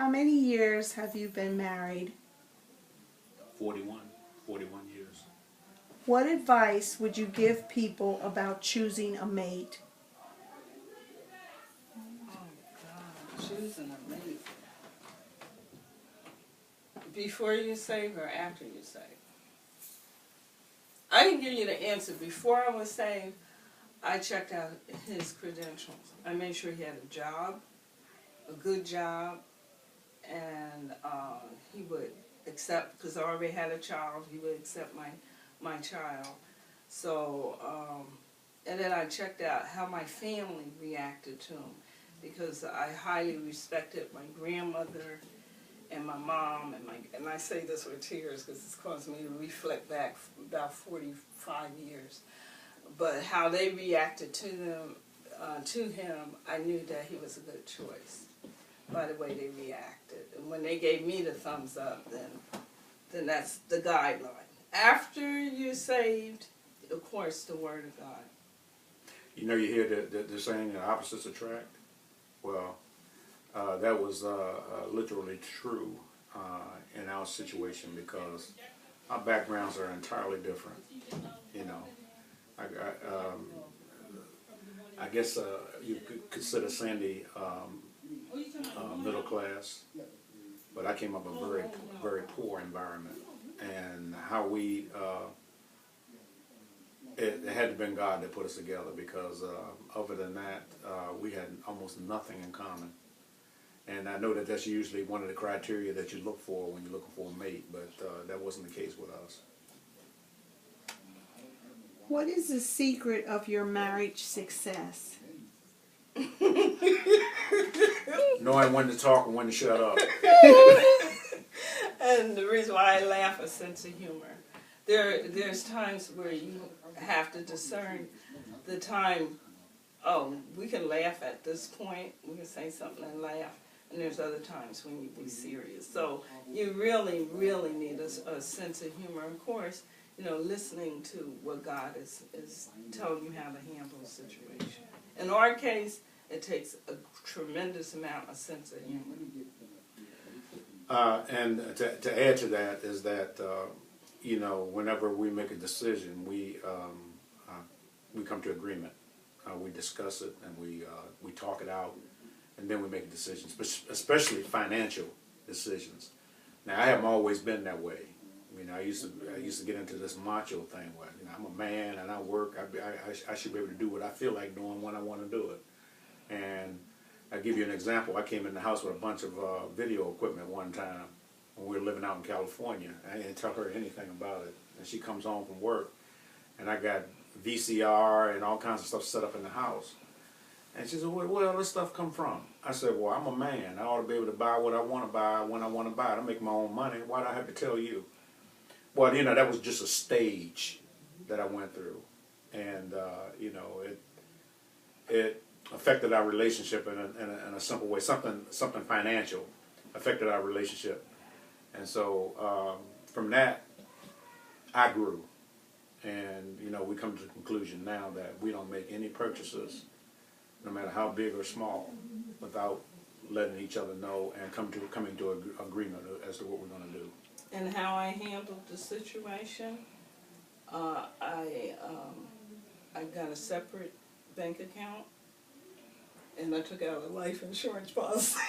How many years have you been married? 41 years. What advice would you give people about choosing a mate? Oh God, choosing a mate. Before you save or after you save? I can give you the answer. Before I was saved, I checked out his credentials. I made sure he had a job, a good job, and he would accept, because I already had a child, he would accept my child. So, and then I checked out how my family reacted to him, because I highly respected my grandmother and my mom, and I say this with tears because it's caused me to reflect back about 45 years. But how they reacted to him, I knew that he was a good choice by the way they reacted. And when they gave me the thumbs up, then that's the guideline. After you're saved, of course, the Word of God. You know, you hear the saying, opposites attract? Well, that was literally true in our situation, because our backgrounds are entirely different. You know, I guess you could consider Sandy middle class, but I came up in a very poor environment, and how we it had to have been God that put us together, because other than that, we had almost nothing in common. And I know that that's usually one of the criteria that you look for when you're looking for a mate, but that wasn't the case with us. What is the secret of your marriage success? Knowing when to talk and when to shut up. And the reason why I laugh is sense of humor. There's times where you have to discern the time. Oh, we can laugh at this point. We can say something and laugh. And there's other times when you be serious. So you really, really need a sense of humor. Of course, you know, listening to what God is telling you how to handle a situation. In our case, it takes a tremendous amount of sense of humor. And to add to that is that, you know, whenever we make a decision, we come to agreement. We discuss it, and we talk it out, and then we make decisions, especially financial decisions. Now, I haven't always been that way. You know, I used to get into this macho thing where, you know, I'm a man and I work. I should be able to do what I feel like doing when I want to do it. And I'll give you an example. I came in the house with a bunch of video equipment one time when we were living out in California. I didn't tell her anything about it. And she comes home from work, and I got VCR and all kinds of stuff set up in the house. And she said, well, where all this stuff come from? I said, well, I'm a man. I ought to be able to buy what I want to buy when I want to buy it. I make my own money. Why do I have to tell you? Well, you know, that was just a stage that I went through. And, you know, it affected our relationship in a simple way. Something financial affected our relationship. And so from that, I grew. And, you know, we come to the conclusion now that we don't make any purchases, no matter how big or small, without letting each other know and coming to an agreement as to what we're going to do. And how I handled the situation, I got a separate bank account, and I took out a life insurance policy.